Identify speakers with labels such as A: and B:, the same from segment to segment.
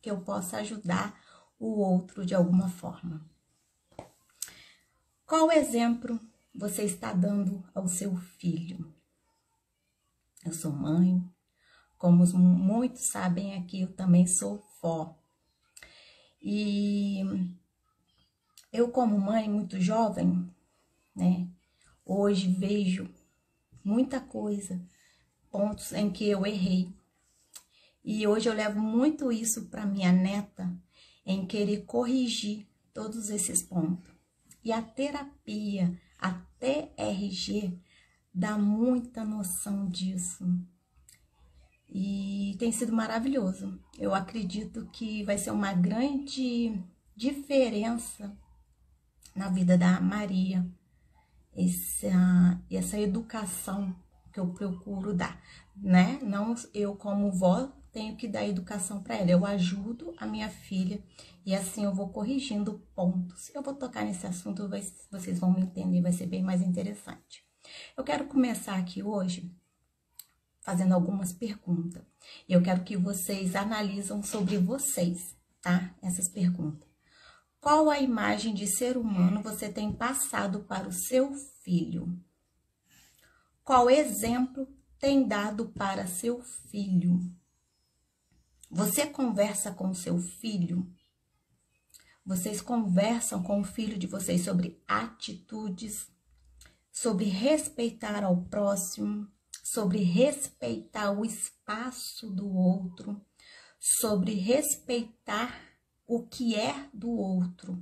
A: que eu possa ajudar o outro de alguma forma. Qual exemplo você está dando ao seu filho? Eu sou mãe, como muitos sabem aqui, eu também sou vó. E eu, como mãe muito jovem, né, hoje vejo muita coisa, pontos em que eu errei. E hoje eu levo muito isso para minha neta, em querer corrigir todos esses pontos. E a terapia, a TRG, dá muita noção disso. E tem sido maravilhoso. Eu acredito que vai ser uma grande diferença na vida da Maria, essa educação que eu procuro dar, né? Não eu como vó tenho que dar educação para ela, eu ajudo a minha filha e assim eu vou corrigindo pontos. Eu vou tocar nesse assunto, vocês vão me entender, vai ser bem mais interessante. Eu quero começar aqui hoje fazendo algumas perguntas. E eu quero que vocês analisam sobre vocês, tá? Essas perguntas. Qual a imagem de ser humano você tem passado para o seu filho? Qual exemplo tem dado para seu filho? Você conversa com seu filho? Vocês conversam com o filho de vocês sobre atitudes, sobre respeitar ao próximo, sobre respeitar o espaço do outro, sobre respeitar o que é do outro.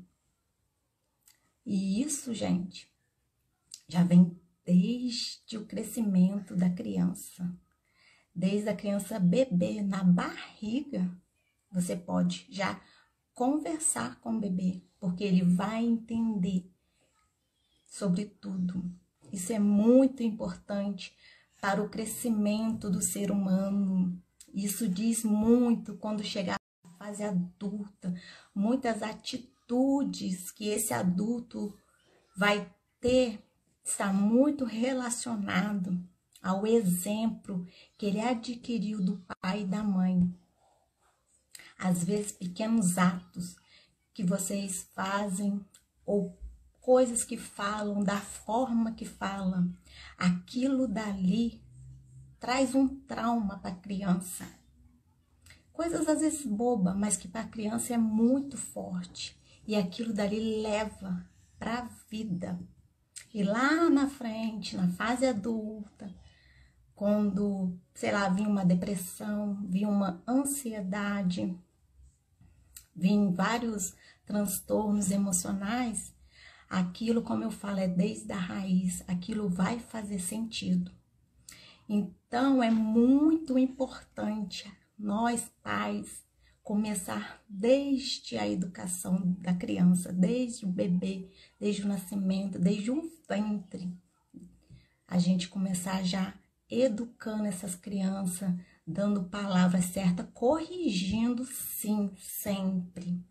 A: E isso, gente, já vem desde o crescimento da criança. Desde a criança bebê, na barriga, você pode já conversar com o bebê, porque ele vai entender sobre tudo. Isso é muito importante para o crescimento do ser humano. Isso diz muito quando chegar à fase adulta, muitas atitudes que esse adulto vai ter, está muito relacionado ao exemplo que ele adquiriu do pai e da mãe. Às vezes, pequenos atos que vocês fazem ou coisas que falam, da forma que falam, aquilo dali traz um trauma para a criança. Coisas às vezes bobas, mas que para a criança é muito forte. E aquilo dali leva para a vida. E lá na frente, na fase adulta, quando, sei lá, vinha uma depressão, vinha uma ansiedade, vinha vários transtornos emocionais, aquilo, como eu falo, é desde a raiz, aquilo vai fazer sentido. Então, é muito importante nós, pais, começar desde a educação da criança, desde o bebê, desde o nascimento, desde o ventre, a gente começar já educando essas crianças, dando palavras certas, corrigindo sim, sempre,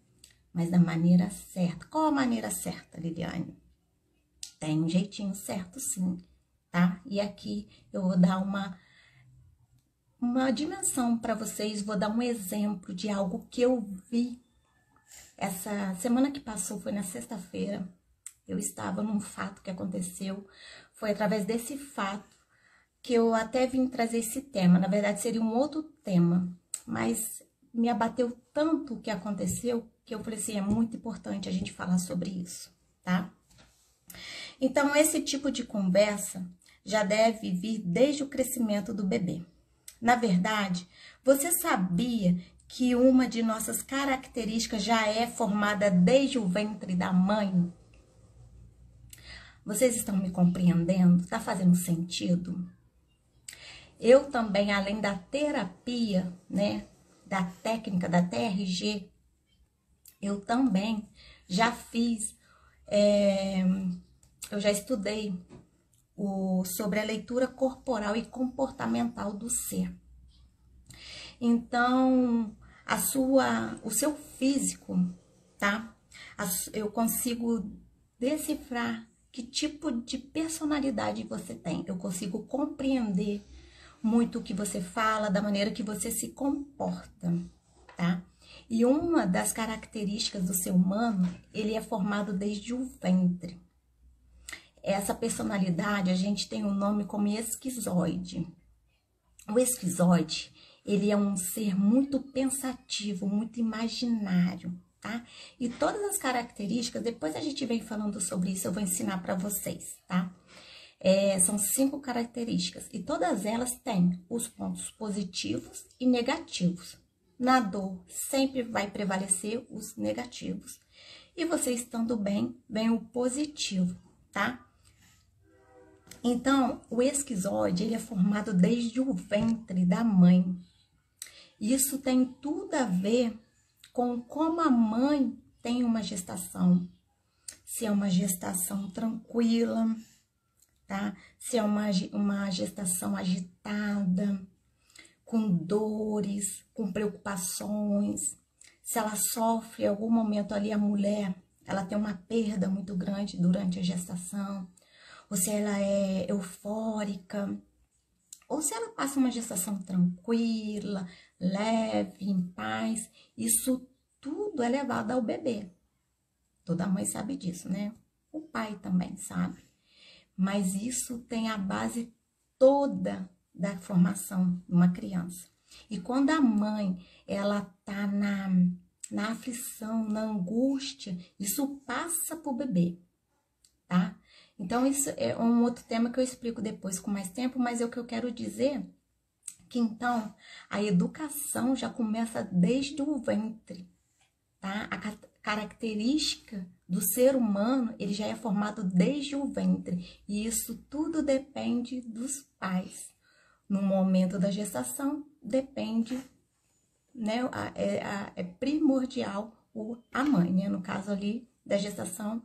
A: mas da maneira certa. Qual a maneira certa, Liliane? Tem um jeitinho certo sim, tá? E aqui eu vou dar uma dimensão para vocês, vou dar um exemplo de algo que eu vi. Essa semana que passou, foi na sexta-feira, eu estava num fato que aconteceu, foi através desse fato que eu até vim trazer esse tema. Na verdade, seria um outro tema, mas me abateu tanto o que aconteceu, que eu falei assim, é muito importante a gente falar sobre isso, tá? Então, esse tipo de conversa já deve vir desde o crescimento do bebê. Na verdade, você sabia que uma de nossas características já é formada desde o ventre da mãe? Vocês estão me compreendendo? Tá fazendo sentido? Eu também, além da terapia, né, da técnica da TRG, eu também já fiz, eu já estudei sobre a leitura corporal e comportamental do ser. Então, o seu físico, tá? Eu consigo decifrar que tipo de personalidade você tem. Eu consigo compreender muito o que você fala, da maneira que você se comporta, tá? E uma das características do ser humano, ele é formado desde o ventre. Essa personalidade, a gente tem um nome como esquizoide. O esquizoide, ele é um ser muito pensativo, muito imaginário, tá? E todas as características, depois a gente vem falando sobre isso, eu vou ensinar para vocês, tá? São 5 características e todas elas têm os pontos positivos e negativos. Na dor, sempre vai prevalecer os negativos. E você estando bem, vem o positivo, tá? Então, o esquizoide, ele é formado desde o ventre da mãe. Isso tem tudo a ver com como a mãe tem uma gestação. Se é uma gestação tranquila, tá? Se é uma gestação agitada, com dores, com preocupações. Se ela sofre em algum momento ali, a mulher, ela tem uma perda muito grande durante a gestação. Ou se ela é eufórica, ou se ela passa uma gestação tranquila, leve, em paz, isso tudo é levado ao bebê. Toda mãe sabe disso, né? O pai também sabe. Mas isso tem a base toda da formação de uma criança. E quando a mãe, ela tá na aflição, na angústia, isso passa pro bebê, tá? Então, isso é um outro tema que eu explico depois com mais tempo, mas é o que eu quero dizer que, então, a educação já começa desde o ventre, tá? A característica do ser humano, ele já é formado desde o ventre, e isso tudo depende dos pais. No momento da gestação, depende, né? É primordial a mãe, né? No caso ali da gestação,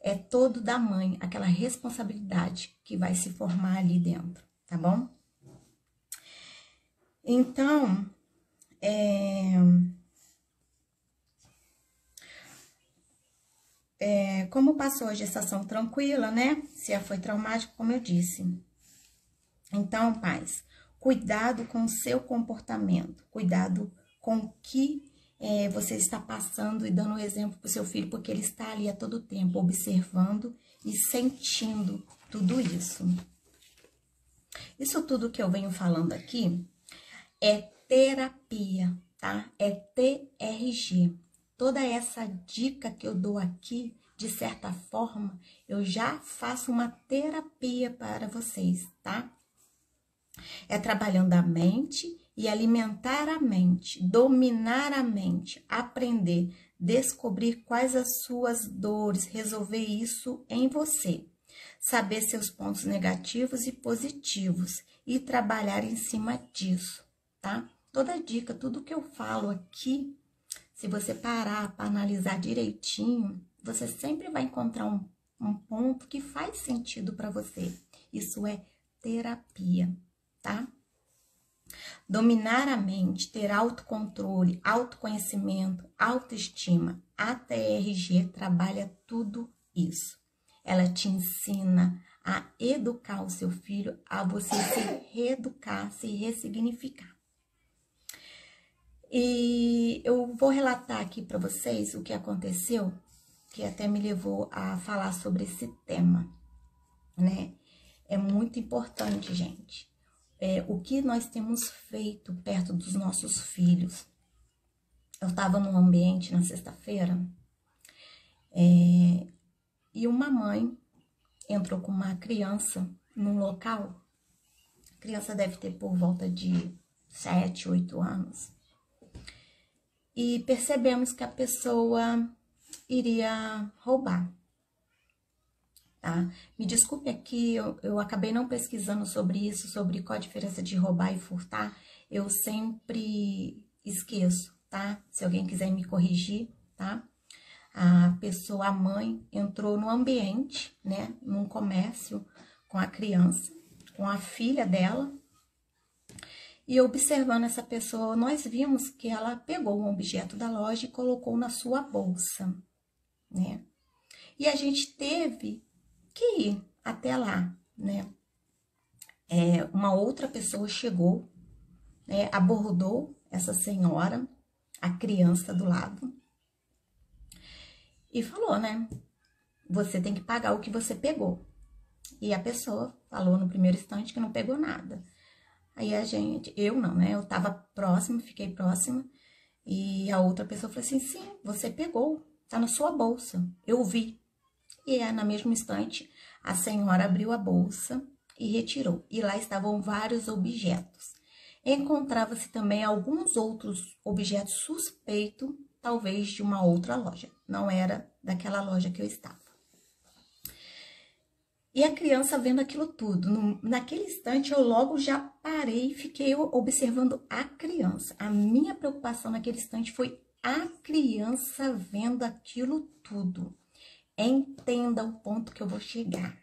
A: é todo da mãe, aquela responsabilidade que vai se formar ali dentro, tá bom? Então, como passou a gestação tranquila, né? Se ela foi traumática, como eu disse. Então, pais, cuidado com o seu comportamento, cuidado com o que você está passando e dando exemplo para o seu filho, porque ele está ali a todo tempo observando e sentindo tudo isso. Isso tudo que eu venho falando aqui é terapia, tá? É TRG. Toda essa dica que eu dou aqui, de certa forma, eu já faço uma terapia para vocês, tá? É trabalhando a mente e alimentar a mente, dominar a mente, aprender, descobrir quais as suas dores, resolver isso em você, saber seus pontos negativos e positivos e trabalhar em cima disso, tá? Toda dica, tudo que eu falo aqui, se você parar para analisar direitinho, você sempre vai encontrar um ponto que faz sentido para você. Isso é terapia, tá? Dominar a mente, ter autocontrole, autoconhecimento, autoestima. A TRG trabalha tudo isso. Ela te ensina a educar o seu filho, a você se reeducar, se ressignificar. E eu vou relatar aqui para vocês o que aconteceu, que até me levou a falar sobre esse tema, né? É muito importante, gente. O que nós temos feito perto dos nossos filhos. Eu estava num ambiente na sexta-feira e uma mãe entrou com uma criança num local. A criança deve ter por volta de 7, 8 anos. E percebemos que a pessoa iria roubar. Tá? Me desculpe aqui, eu acabei não pesquisando sobre isso, sobre qual a diferença de roubar e furtar. Eu sempre esqueço, tá? Se alguém quiser me corrigir, tá? A mãe, entrou no ambiente, né? Num comércio com a criança, com a filha dela. E observando essa pessoa, nós vimos que ela pegou um objeto da loja e colocou na sua bolsa, né? E a gente teve que ir até lá, né? Uma outra pessoa chegou, né? Abordou essa senhora a criança do lado e falou, né? Você tem que pagar o que você pegou. E a pessoa falou no primeiro instante que não pegou nada. Aí eu não, né? Eu tava próxima, fiquei próxima. E a outra pessoa falou assim, sim, você pegou, tá na sua bolsa, eu vi. E no mesmo instante, a senhora abriu a bolsa e retirou. E lá estavam vários objetos. Encontrava-se também alguns outros objetos suspeitos, talvez de uma outra loja. Não era daquela loja que eu estava. E a criança vendo aquilo tudo. Naquele instante, eu logo já parei e fiquei observando a criança. A minha preocupação naquele instante foi a criança vendo aquilo tudo. Entenda o ponto que eu vou chegar.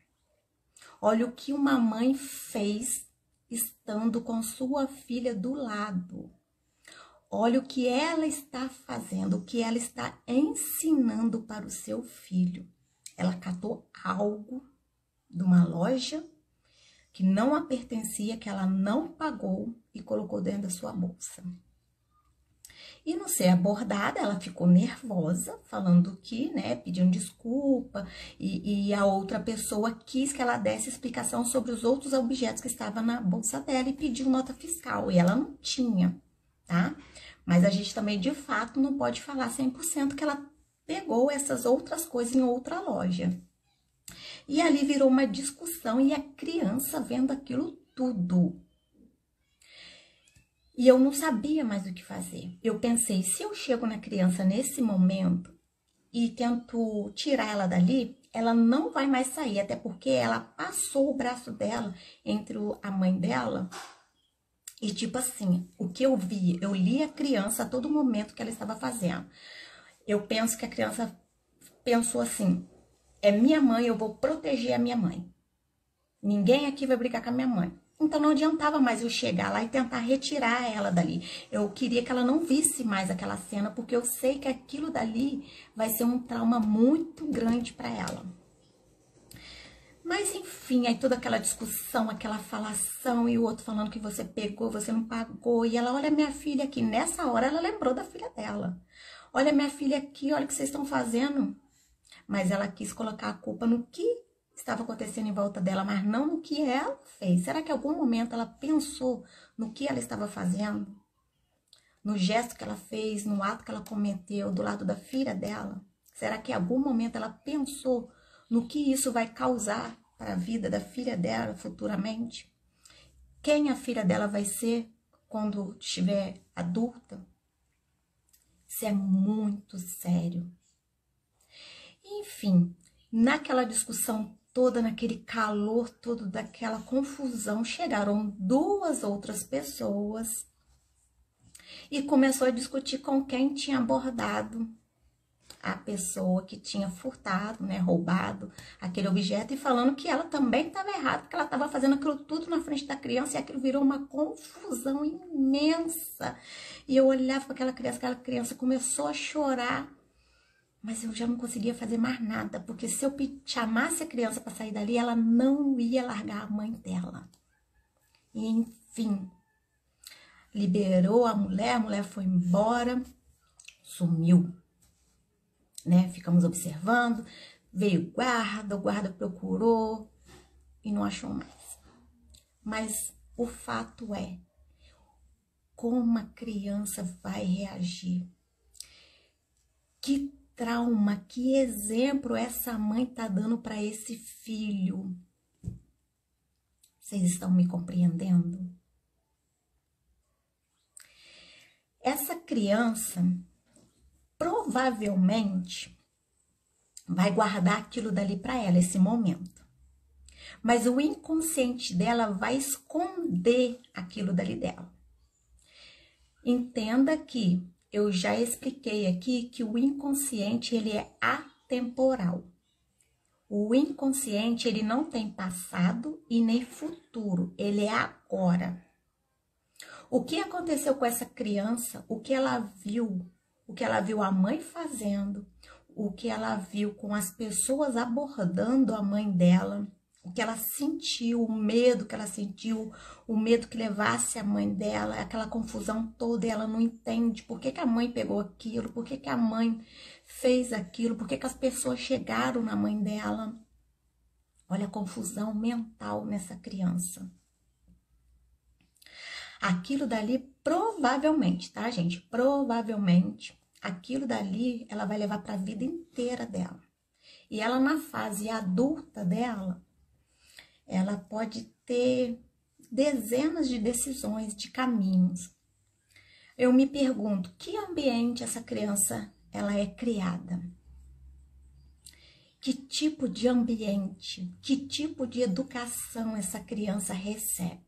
A: Olha o que uma mãe fez estando com sua filha do lado. Olha o que ela está fazendo, o que ela está ensinando para o seu filho. Ela catou algo de uma loja que não a pertencia, que ela não pagou e colocou dentro da sua bolsa. E não ser abordada, ela ficou nervosa, falando que, né, pedindo desculpa, e a outra pessoa quis que ela desse explicação sobre os outros objetos que estavam na bolsa dela e pediu nota fiscal, e ela não tinha, tá? Mas a gente também, de fato, não pode falar 100% que ela pegou essas outras coisas em outra loja. E ali virou uma discussão e a criança vendo aquilo tudo. E eu não sabia mais o que fazer. Eu pensei, se eu chego na criança nesse momento e tento tirar ela dali, ela não vai mais sair, até porque ela passou o braço dela entre a mãe dela. E tipo assim, o que eu vi, eu li a criança a todo momento que ela estava fazendo. Eu penso que a criança pensou assim, é minha mãe, eu vou proteger a minha mãe. Ninguém aqui vai brigar com a minha mãe. Então, não adiantava mais eu chegar lá e tentar retirar ela dali. Eu queria que ela não visse mais aquela cena, porque eu sei que aquilo dali vai ser um trauma muito grande para ela. Mas, enfim, aí toda aquela discussão, aquela falação, e o outro falando que você pegou, você não pagou. E ela, olha minha filha aqui. Nessa hora, ela lembrou da filha dela. Olha minha filha aqui, olha o que vocês estão fazendo. Mas ela quis colocar a culpa no que estava acontecendo em volta dela, mas não no que ela fez. Será que em algum momento ela pensou no que ela estava fazendo? No gesto que ela fez, no ato que ela cometeu do lado da filha dela? Será que em algum momento ela pensou no que isso vai causar para a vida da filha dela futuramente? Quem a filha dela vai ser quando estiver adulta? Isso é muito sério. Enfim, naquela discussão toda, naquele calor todo, daquela confusão, chegaram duas outras pessoas e começou a discutir com quem tinha abordado a pessoa que tinha furtado, né, roubado aquele objeto, e falando que ela também estava errada, porque ela estava fazendo aquilo tudo na frente da criança, e aquilo virou uma confusão imensa. E eu olhava para aquela criança começou a chorar. Mas eu já não conseguia fazer mais nada, porque se eu chamasse a criança para sair dali, ela não ia largar a mãe dela. E, enfim, liberou a mulher foi embora, sumiu, né? Ficamos observando, veio o guarda procurou e não achou mais. Mas o fato é, como a criança vai reagir? Que trauma, que exemplo essa mãe tá dando para esse filho? Vocês estão me compreendendo? Essa criança provavelmente vai guardar aquilo dali para ela, esse momento. Mas o inconsciente dela vai esconder aquilo dali dela. Entenda que eu já expliquei aqui que o inconsciente, ele é atemporal. O inconsciente, ele não tem passado e nem futuro, ele é agora. O que aconteceu com essa criança, o que ela viu a mãe fazendo, o que ela viu com as pessoas abordando a mãe dela, o que ela sentiu, o medo que ela sentiu, o medo que levasse a mãe dela, aquela confusão toda, e ela não entende por que a mãe pegou aquilo, por que a mãe fez aquilo, por que as pessoas chegaram na mãe dela. Olha a confusão mental nessa criança. Aquilo dali, provavelmente, tá, gente? Provavelmente, aquilo dali ela vai levar para a vida inteira dela. E ela, na fase adulta dela, ela pode ter dezenas de decisões, de caminhos. Eu me pergunto, que ambiente essa criança ela é criada? Que tipo de ambiente, que tipo de educação essa criança recebe?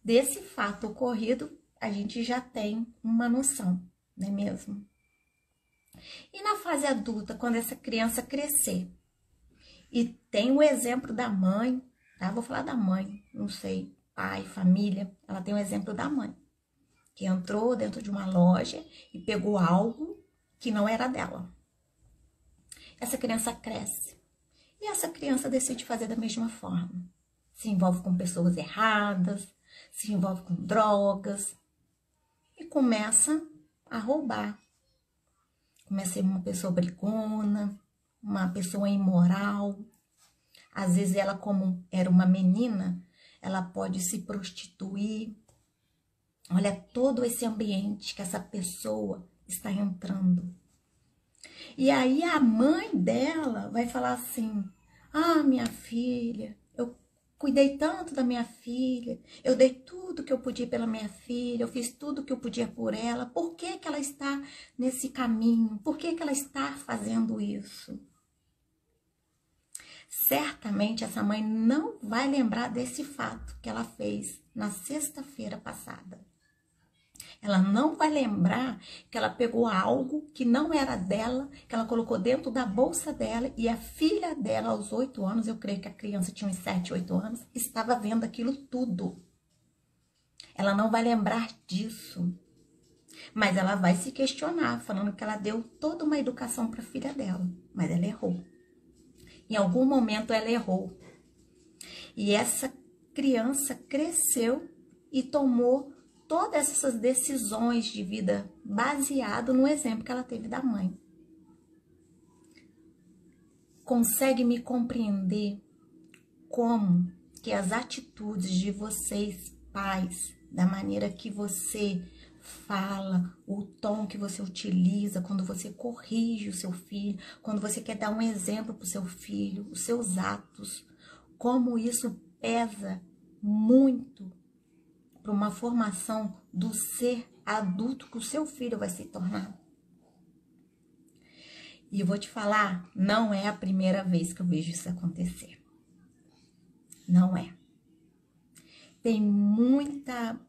A: Desse fato ocorrido, a gente já tem uma noção, não é mesmo? E na fase adulta, quando essa criança crescer, e tem o exemplo da mãe, tá? Vou falar da mãe, não sei, pai, família, ela tem o exemplo da mãe, que entrou dentro de uma loja e pegou algo que não era dela. Essa criança cresce, e essa criança decide fazer da mesma forma. Se envolve com pessoas erradas, se envolve com drogas e começa a roubar. Começa a ser uma pessoa brigona, uma pessoa imoral. Às vezes ela, como era uma menina, ela pode se prostituir. Olha todo esse ambiente que essa pessoa está entrando. E aí a mãe dela vai falar assim, ah, minha filha, eu cuidei tanto da minha filha, eu dei tudo que eu podia pela minha filha, eu fiz tudo que eu podia por ela, por que ela está nesse caminho? Por que ela está fazendo isso? Certamente essa mãe não vai lembrar desse fato que ela fez na sexta-feira passada. Ela não vai lembrar que ela pegou algo que não era dela, que ela colocou dentro da bolsa dela, e a filha dela, aos 8 anos, eu creio que a criança tinha uns 7, 8 anos, estava vendo aquilo tudo. Ela não vai lembrar disso, mas ela vai se questionar, falando que ela deu toda uma educação para a filha dela, mas ela errou. Em algum momento ela errou. E essa criança cresceu e tomou todas essas decisões de vida baseado no exemplo que ela teve da mãe. Consegue me compreender como que as atitudes de vocês, pais, da maneira que você fala, o tom que você utiliza, quando você corrige o seu filho, quando você quer dar um exemplo para o seu filho, os seus atos, como isso pesa muito para uma formação do ser adulto que o seu filho vai se tornar. E eu vou te falar, não é a primeira vez que eu vejo isso acontecer. Não é. Tem muita...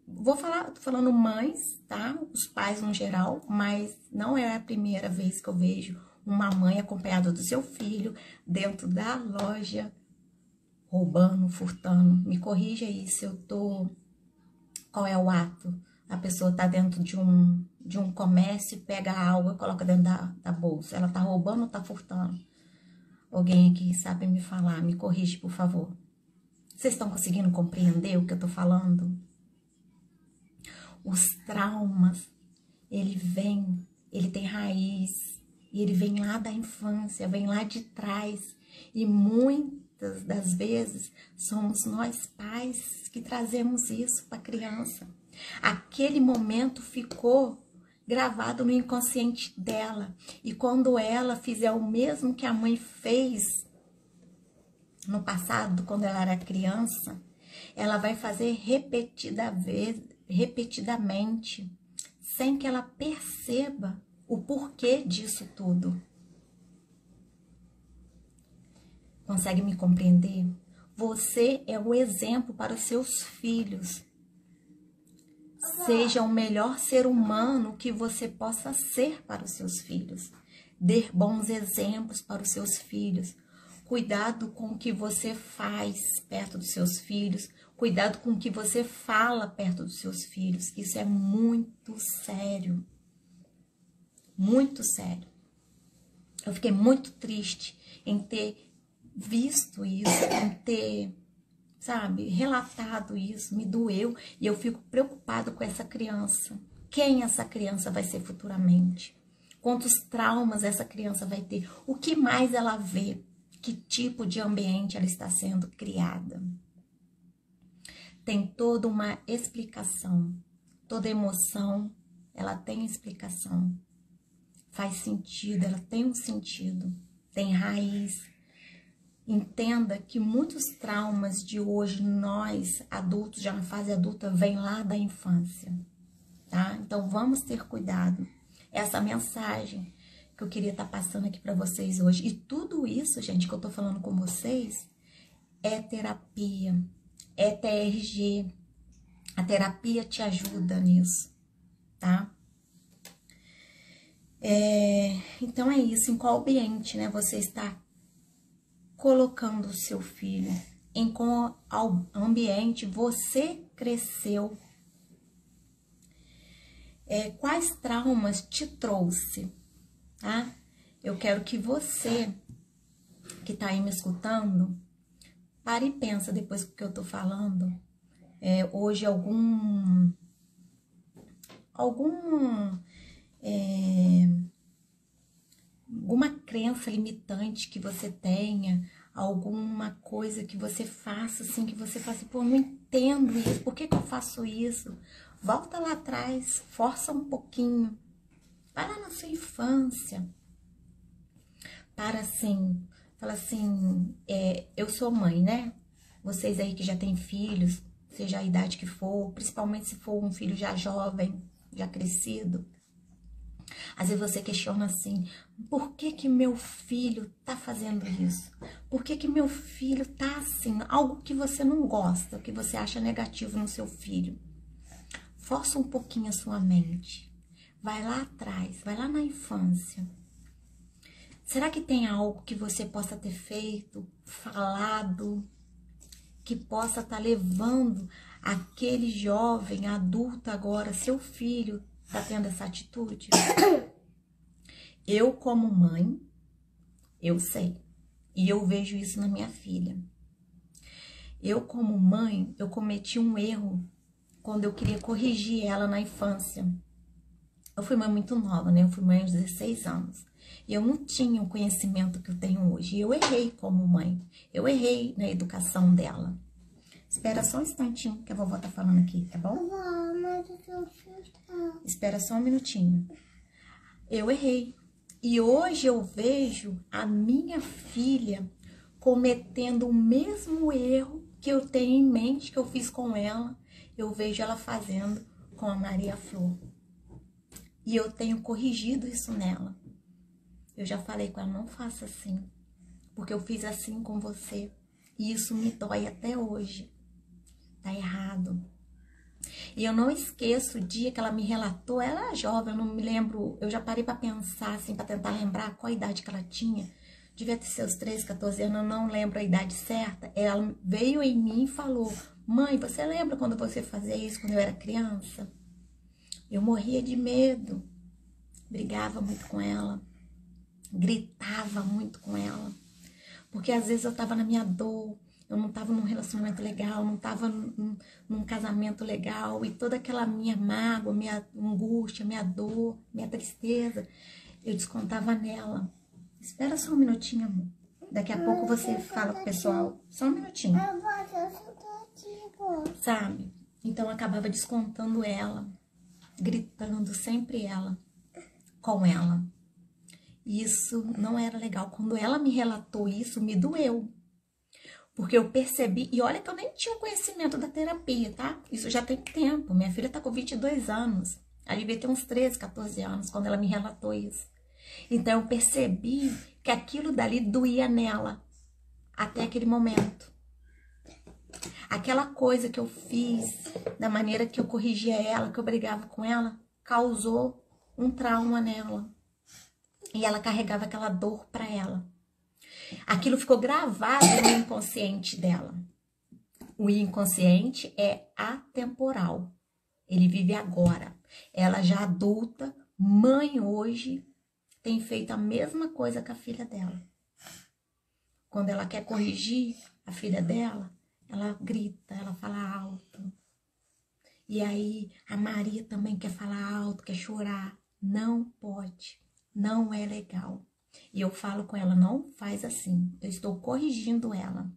A: tô falando mães, tá? Os pais no geral, mas não é a primeira vez que eu vejo uma mãe acompanhada do seu filho dentro da loja, roubando, furtando. Me corrija aí se eu tô... Qual é o ato? A pessoa tá dentro de um comércio, pega algo e coloca dentro da bolsa. Ela tá roubando ou tá furtando? Alguém aqui sabe me falar, me corrige, por favor. Vocês estão conseguindo compreender o que eu tô falando? Os traumas, ele tem raiz, e ele vem lá da infância, vem lá de trás, e muitas das vezes somos nós pais que trazemos isso para a criança. Aquele momento ficou gravado no inconsciente dela, e quando ela fizer o mesmo que a mãe fez no passado, quando ela era criança, ela vai fazer repetidamente, sem que ela perceba o porquê disso tudo. Consegue me compreender? Você é o exemplo para os seus filhos. Seja o melhor ser humano que você possa ser para os seus filhos. Dê bons exemplos para os seus filhos. Cuidado com o que você faz perto dos seus filhos. Cuidado com o que você fala perto dos seus filhos. Isso é muito sério. Muito sério. Eu fiquei muito triste em ter visto isso, em ter, sabe, relatado isso, me doeu e eu fico preocupado com essa criança. Quem essa criança vai ser futuramente? Quantos traumas essa criança vai ter? O que mais ela vê? Que tipo de ambiente ela está sendo criada? Tem toda uma explicação. Toda emoção, ela tem explicação. Faz sentido, ela tem um sentido. Tem raiz. Entenda que muitos traumas de hoje, nós, adultos, já na fase adulta, vêm lá da infância, tá? Então, vamos ter cuidado. Essa mensagem que eu queria estar passando aqui para vocês hoje. E tudo isso, gente, que eu tô falando com vocês, é terapia, é TRG. A terapia te ajuda nisso, tá? Então, é isso. Em qual ambiente, né, você está colocando o seu filho? Em qual ambiente você cresceu? Quais traumas te trouxe, tá? Eu quero que você, que tá aí me escutando, pare e pensa depois do que eu tô falando. Hoje alguma crença limitante que você tenha, alguma coisa que você faça assim, que você faça, pô, eu não entendo isso, por que eu faço isso? Volta lá atrás, força um pouquinho, vai lá na sua infância, para assim, fala assim, eu sou mãe, né? Vocês aí que já têm filhos, seja a idade que for, principalmente se for um filho já jovem, já crescido, às vezes você questiona assim, por que que meu filho tá fazendo isso? Por que que meu filho tá assim? Algo que você não gosta, que você acha negativo no seu filho. Força um pouquinho a sua mente. Vai lá atrás, vai lá na infância. Será que tem algo que você possa ter feito, falado, que possa estar levando aquele jovem, adulto agora, seu filho, tá tendo essa atitude? Eu, como mãe, eu sei. E eu vejo isso na minha filha. Eu, como mãe, eu cometi um erro quando eu queria corrigir ela na infância. Eu fui mãe muito nova, né? Eu fui mãe aos 16 anos. E eu não tinha o conhecimento que eu tenho hoje. E eu errei como mãe. Eu errei na educação dela. Espera só um instantinho que a vovó tá falando aqui, tá bom? Espera só um minutinho. Eu errei. E hoje eu vejo a minha filha cometendo o mesmo erro que eu tenho em mente, que eu fiz com ela. Eu vejo ela fazendo com a Maria Flor. E eu tenho corrigido isso nela. Eu já falei com ela, não faça assim. Porque eu fiz assim com você. E isso me dói até hoje. Tá errado. E eu não esqueço o dia que ela me relatou, ela era jovem, eu não me lembro, eu já parei pra pensar, assim, pra tentar lembrar qual a idade que ela tinha. Devia ter seus 13, 14 anos, eu não lembro a idade certa. Ela veio em mim e falou, mãe, você lembra quando você fazia isso quando eu era criança? Eu morria de medo, brigava muito com ela, gritava muito com ela, porque às vezes eu tava na minha dor, eu não tava num relacionamento legal, não tava num casamento legal, e toda aquela minha mágoa, minha angústia, minha dor, minha tristeza, eu descontava nela. Espera só um minutinho, amor. Daqui a pouco você fala pro pessoal. Só um minutinho. Sabe? Então eu acabava descontando ela, gritando sempre ela, com ela. E isso não era legal. Quando ela me relatou isso, me doeu. Porque eu percebi, e olha que eu nem tinha conhecimento da terapia, tá? Isso já tem tempo. Minha filha tá com 22 anos. Ela devia ter uns 13, 14 anos quando ela me relatou isso. Então eu percebi que aquilo dali doía nela até aquele momento. Aquela coisa que eu fiz, da maneira que eu corrigia ela, que eu brigava com ela, causou um trauma nela. E ela carregava aquela dor para ela. Aquilo ficou gravado no inconsciente dela. O inconsciente é atemporal. Ele vive agora. Ela já adulta, mãe hoje, tem feito a mesma coisa com a filha dela. quando ela quer corrigir a filha dela, ela grita, ela fala alto. E aí a Maria também quer falar alto, quer chorar. Não pode, não é legal. E eu falo com ela, não faz assim. Eu estou corrigindo ela.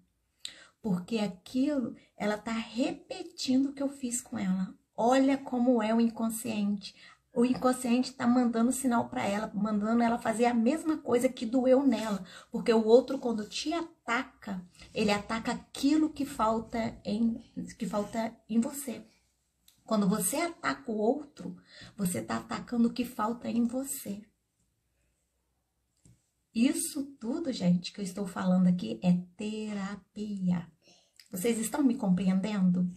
A: Porque aquilo, ela tá repetindo o que eu fiz com ela. Olha como é o inconsciente. O inconsciente tá mandando sinal para ela, mandando ela fazer a mesma coisa que doeu nela. Porque o outro, quando te ataca, ele ataca aquilo que falta em você. Quando você ataca o outro, você tá atacando o que falta em você. Isso tudo, gente, que eu estou falando aqui é terapia. Vocês estão me compreendendo?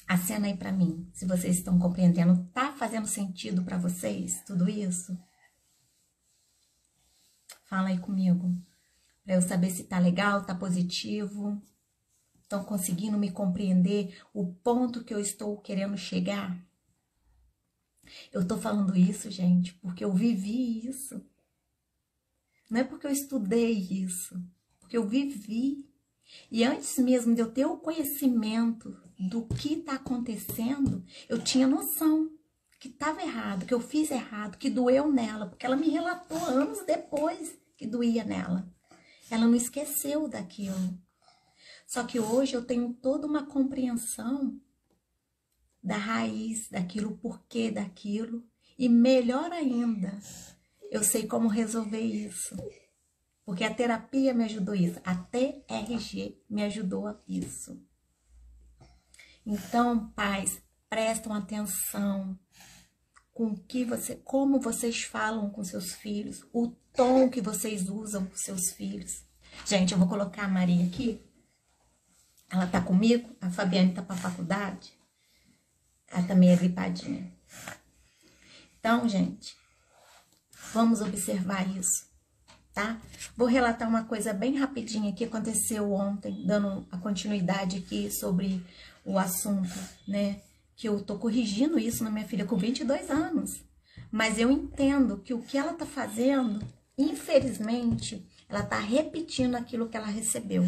A: Acena aí pra mim, se vocês estão compreendendo. Tá fazendo sentido pra vocês tudo isso? Fala aí comigo, pra eu saber se tá legal, tá positivo. Estão conseguindo me compreender o ponto que eu estou querendo chegar? Eu tô falando isso, gente, porque eu vivi isso. Não é porque eu estudei isso, porque eu vivi. E antes mesmo de eu ter o conhecimento do que está acontecendo, eu tinha noção que estava errado, que eu fiz errado, que doeu nela, porque ela me relatou anos depois que doía nela. Ela não esqueceu daquilo. Só que hoje eu tenho toda uma compreensão da raiz daquilo, o porquê daquilo. E melhor ainda, eu sei como resolver isso. Porque a terapia me ajudou isso. A TRG me ajudou a isso. Então, pais, prestam atenção com como vocês falam com seus filhos, o tom que vocês usam com seus filhos. Gente, eu vou colocar a Maria aqui. Ela tá comigo, a Fabiane tá pra faculdade. Ela também é gripadinha. Então, gente, vamos observar isso, tá? Vou relatar uma coisa bem rapidinha que aconteceu ontem, dando a continuidade aqui sobre o assunto, né? Que eu tô corrigindo isso na minha filha com 22 anos. Mas eu entendo que o que ela tá fazendo, infelizmente, ela tá repetindo aquilo que ela recebeu.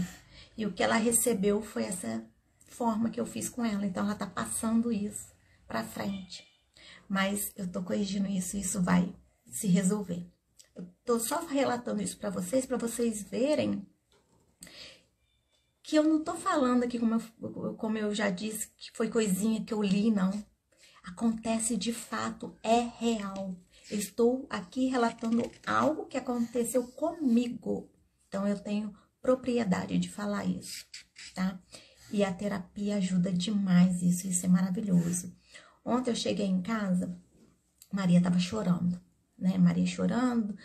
A: E o que ela recebeu foi essa forma que eu fiz com ela. Então, ela tá passando isso pra frente. Mas eu tô corrigindo isso e isso vai se resolver. Eu tô só relatando isso pra vocês verem que eu não tô falando aqui, como eu já disse, que foi coisinha que eu li, não. Acontece de fato, é real. Eu estou aqui relatando algo que aconteceu comigo. Então, eu tenho propriedade de falar isso, tá? E a terapia ajuda demais isso é maravilhoso. Ontem eu cheguei em casa, Maria tava chorando, né? Maria chorando,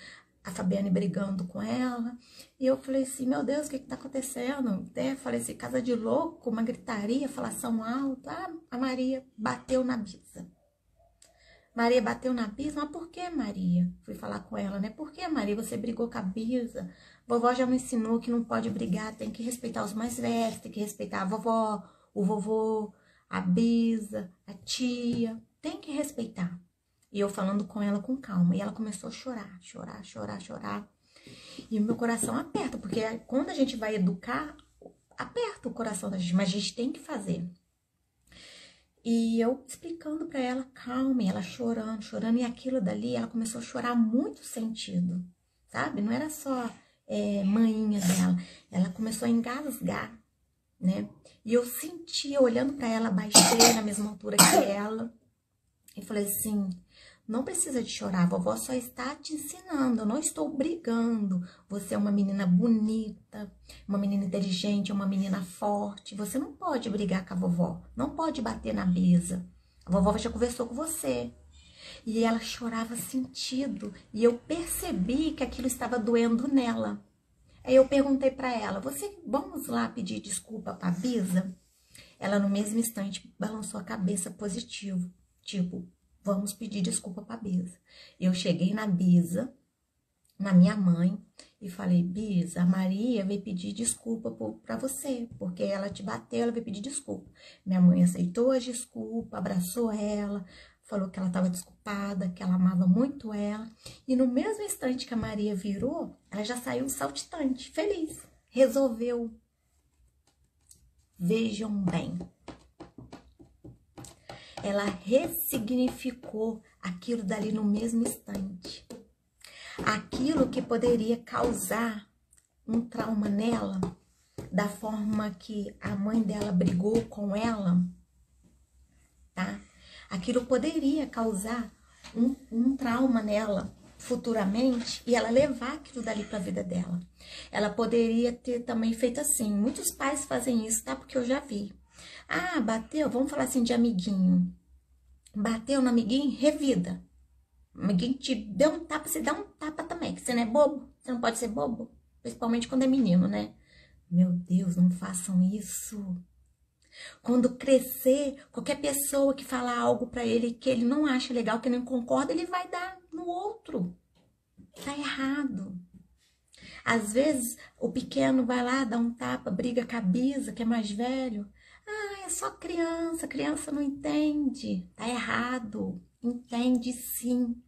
A: a Fabiane brigando com ela. E eu falei assim, meu Deus, o que tá acontecendo? Falei assim, casa de louco, uma gritaria, falação alta. Ah, a Maria bateu na Bisa. Maria bateu na Bisa, mas por que, Maria? Fui falar com ela, né? Por que, Maria, você brigou com a Bisa? Vovó já me ensinou que não pode brigar, tem que respeitar os mais velhos, tem que respeitar a vovó, o vovô, a Bisa, a tia, tem que respeitar. E eu falando com ela com calma, e ela começou a chorar. E o meu coração aperta, porque quando a gente vai educar, aperta o coração da gente, mas a gente tem que fazer. E eu explicando pra ela, calma, e ela chorando, e aquilo dali, ela começou a chorar muito sentido, sabe? Não era só manhinha dela, ela começou a engasgar, né? E eu sentia, olhando pra ela, baixei na mesma altura que ela, e falei assim, não precisa de chorar, a vovó só está te ensinando, eu não estou brigando. Você é uma menina bonita, uma menina inteligente, uma menina forte. Você não pode brigar com a vovó, não pode bater na Bisa. A vovó já conversou com você. E ela chorava sentido, e eu percebi que aquilo estava doendo nela. Aí eu perguntei para ela, vamos lá pedir desculpa para a Bisa? Ela no mesmo instante balançou a cabeça positivo, tipo, vamos pedir desculpa pra Bisa. Eu cheguei na Bisa, na minha mãe, e falei, Bisa, a Maria veio pedir desculpa pra você, porque ela te bateu, ela veio pedir desculpa. Minha mãe aceitou a desculpa, abraçou ela, falou que ela estava desculpada, que ela amava muito ela. E no mesmo instante que a Maria virou, ela já saiu saltitante, feliz. Resolveu. Vejam bem. Ela ressignificou aquilo dali no mesmo instante. Aquilo que poderia causar um trauma nela, da forma que a mãe dela brigou com ela, tá? Aquilo poderia causar um trauma nela futuramente e ela levar aquilo dali para a vida dela. Ela poderia ter também feito assim. Muitos pais fazem isso, tá? Porque eu já vi. Ah, bateu, vamos falar assim de amiguinho. Bateu no amiguinho, revida. O amiguinho te deu um tapa, você dá um tapa também, que você não é bobo. Você não pode ser bobo, principalmente quando é menino, né? Meu Deus, não façam isso. Quando crescer, qualquer pessoa que falar algo pra ele que ele não acha legal, que não concorda, ele vai dar no outro. Tá errado. Às vezes, o pequeno vai lá, dá um tapa, briga com a bisa, que é mais velho. Ah, é só criança, criança não entende. Tá errado. Entende sim.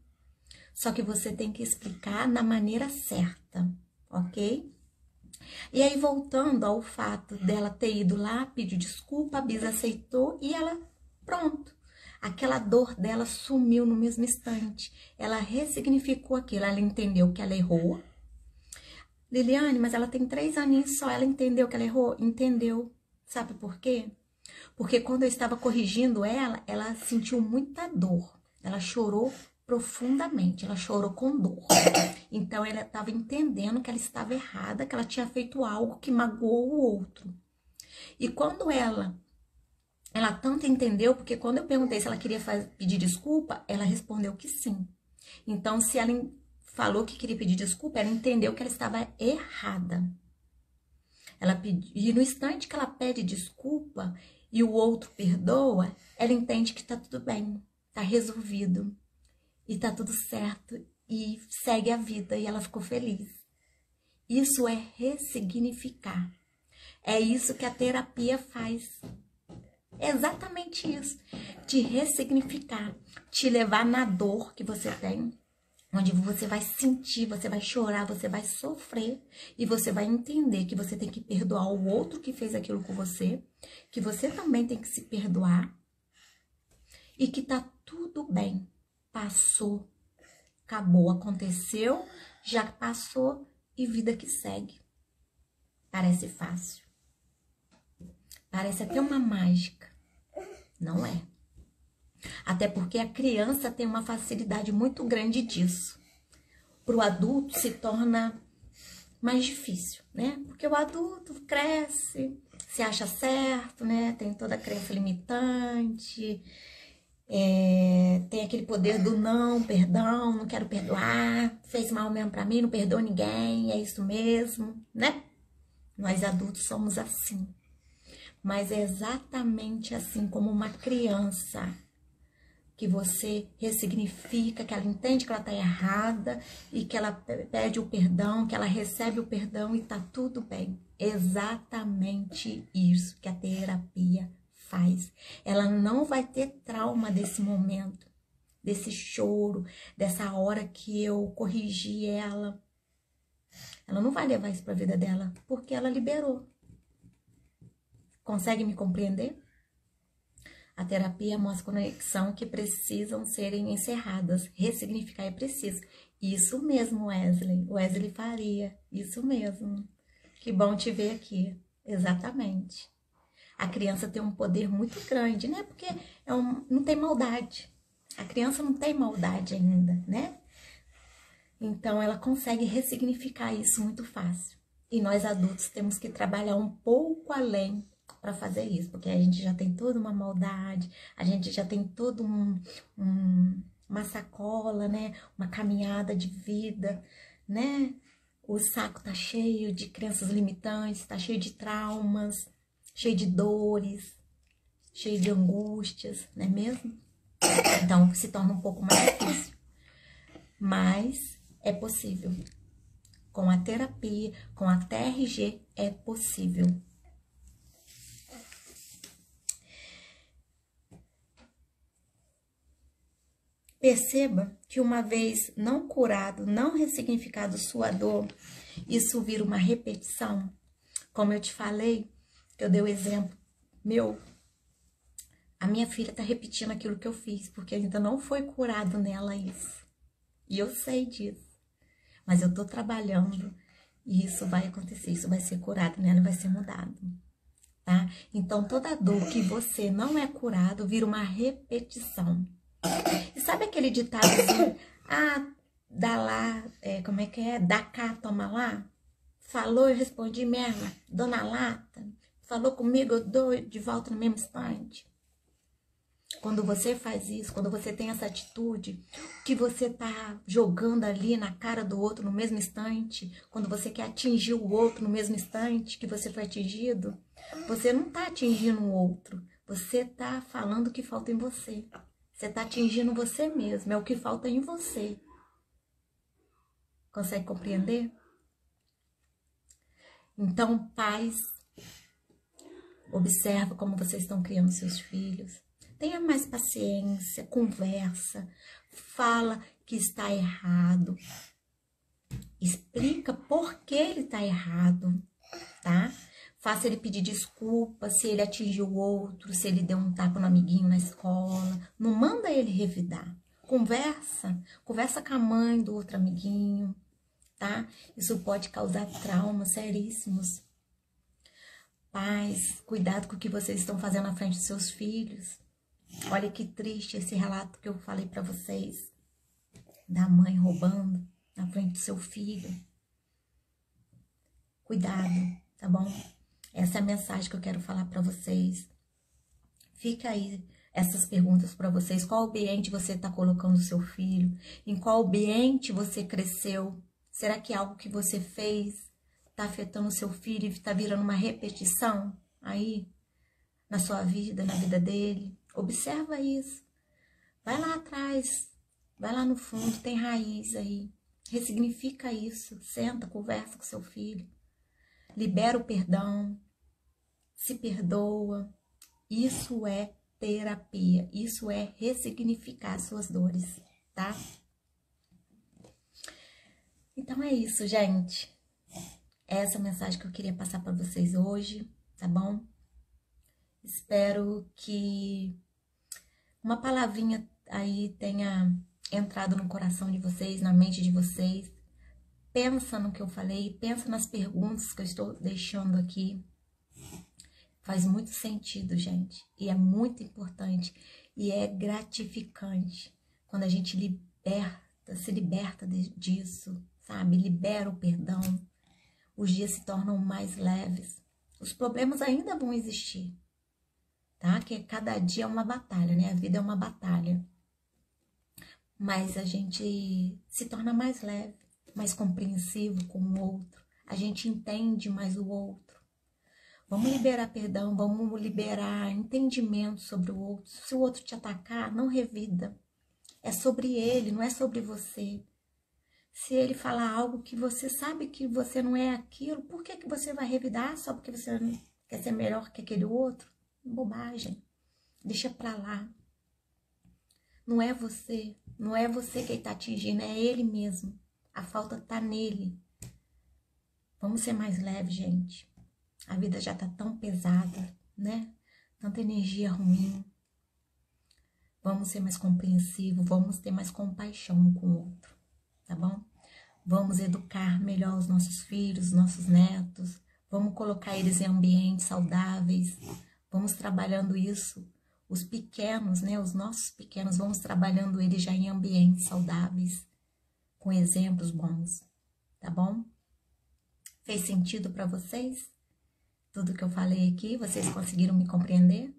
A: Só que você tem que explicar na maneira certa, ok? E aí, voltando ao fato dela ter ido lá, pediu desculpa, a Bisa aceitou e ela, pronto. Aquela dor dela sumiu no mesmo instante. Ela ressignificou aquilo, ela entendeu que ela errou. Liliane, mas ela tem 3 aninhos só, ela entendeu que ela errou? Entendeu. Sabe por quê? Porque quando eu estava corrigindo ela, ela sentiu muita dor. Ela chorou profundamente, ela chorou com dor. Então, ela estava entendendo que ela estava errada, que ela tinha feito algo que magoou o outro. E quando ela tanto entendeu, porque quando eu perguntei se ela queria pedir desculpa, ela respondeu que sim. Então, se ela falou que queria pedir desculpa, ela entendeu que ela estava errada. E no instante que ela pede desculpa e o outro perdoa, ela entende que tá tudo bem, tá resolvido e tá tudo certo e segue a vida e ela ficou feliz. Isso é ressignificar. É isso que a terapia faz. É exatamente isso. Te ressignificar, te levar na dor que você tem, onde você vai sentir, você vai chorar, você vai sofrer e você vai entender que você tem que perdoar o outro que fez aquilo com você, que você também tem que se perdoar e que tá tudo bem. Passou, acabou, aconteceu, já passou e vida que segue. Parece fácil. Parece até uma mágica. Não é. Até porque a criança tem uma facilidade muito grande disso. Para o adulto se torna mais difícil, né? Porque o adulto cresce, se acha certo, né? Tem toda a crença limitante, tem aquele poder do não, perdão, não quero perdoar, fez mal mesmo pra mim, não perdoa ninguém, é isso mesmo, né? Nós adultos somos assim. Mas é exatamente assim como uma criança, que você ressignifica, que ela entende que ela tá errada e que ela pede o perdão, que ela recebe o perdão e tá tudo bem. Exatamente isso que a terapia faz. Ela não vai ter trauma desse momento, desse choro, dessa hora que eu corrigi ela. Ela não vai levar isso para a vida dela, porque ela liberou. Consegue me compreender? A terapia mostra conexão que precisam serem encerradas. Ressignificar é preciso. Isso mesmo, Wesley. Wesley Faria. Isso mesmo. Que bom te ver aqui. Exatamente. A criança tem um poder muito grande, né? Porque não tem maldade. A criança não tem maldade ainda, né? Então, ela consegue ressignificar isso muito fácil. E nós adultos temos que trabalhar um pouco além para fazer isso, porque a gente já tem toda uma maldade, a gente já tem toda uma sacola, né? Uma caminhada de vida, né? O saco tá cheio de crenças limitantes, tá cheio de traumas, cheio de dores, cheio de angústias, não é mesmo? Então, se torna um pouco mais difícil. Mas é possível. Com a terapia, com a TRG, é possível. Perceba que uma vez não curado, não ressignificado sua dor, isso vira uma repetição. Como eu te falei, eu dei o exemplo meu, a minha filha tá repetindo aquilo que eu fiz, porque ainda não foi curado nela isso. E eu sei disso. Mas eu tô trabalhando e isso vai acontecer, isso vai ser curado nela e vai ser mudado, tá? Então, toda dor que você não é curado vira uma repetição. E sabe aquele ditado assim, dá lá, como é que é? Dá cá, toma lá? Falou, eu respondi mesmo, dona lata. Falou comigo, eu dou de volta no mesmo instante. Quando você faz isso, quando você tem essa atitude, que você tá jogando ali na cara do outro no mesmo instante, quando você quer atingir o outro no mesmo instante que você foi atingido, você não tá atingindo o outro, você tá falando o que falta em você. Você tá atingindo você mesmo, é o que falta em você. Consegue compreender? Então, pais, observa como vocês estão criando seus filhos. Tenha mais paciência, conversa, fala que está errado. Explica por que ele está errado, tá? Faça ele pedir desculpa se ele atingiu o outro, se ele deu um tapa no amiguinho na escola. Não manda ele revidar. Conversa com a mãe do outro amiguinho, tá? Isso pode causar traumas seríssimos. Pais, cuidado com o que vocês estão fazendo na frente dos seus filhos. Olha que triste esse relato que eu falei pra vocês, da mãe roubando na frente do seu filho. Cuidado, tá bom? Essa é a mensagem que eu quero falar pra vocês. Fica aí essas perguntas pra vocês. Qual ambiente você tá colocando o seu filho? Em qual ambiente você cresceu? Será que algo que você fez tá afetando o seu filho e tá virando uma repetição aí na sua vida, na vida dele? Observa isso. Vai lá atrás, vai lá no fundo, tem raiz aí. Ressignifica isso, senta, conversa com seu filho. Libera o perdão, se perdoa. Isso é terapia, isso é ressignificar suas dores, tá? Então é isso, gente. Essa é a mensagem que eu queria passar para vocês hoje, tá bom? Espero que uma palavrinha aí tenha entrado no coração de vocês, na mente de vocês. Pensa no que eu falei, pensa nas perguntas que eu estou deixando aqui. Faz muito sentido, gente, e é muito importante e é gratificante quando a gente se liberta disso, sabe? Libera o perdão, os dias se tornam mais leves. Os problemas ainda vão existir, tá? Que cada dia é uma batalha, né? A vida é uma batalha. Mas a gente se torna mais leve, mais compreensivo com o outro. A gente entende mais o outro. Vamos liberar perdão, vamos liberar entendimento sobre o outro. Se o outro te atacar, não revida. É sobre ele, não é sobre você. Se ele falar algo que você sabe que você não é aquilo, por que que você vai revidar só porque você quer ser melhor que aquele outro? Bobagem. Deixa pra lá. Não é você quem tá atingindo, é ele mesmo. A falta tá nele. Vamos ser mais leves, gente. A vida já tá tão pesada, né? Tanta energia ruim. Vamos ser mais compreensivos, vamos ter mais compaixão um com o outro, tá bom? Vamos educar melhor os nossos filhos, os nossos netos. Vamos colocar eles em ambientes saudáveis. Vamos trabalhando isso. Os pequenos, né? Os nossos pequenos, vamos trabalhando eles já em ambientes saudáveis, com exemplos bons, tá bom? Fez sentido para vocês? Tudo que eu falei aqui, vocês conseguiram me compreender?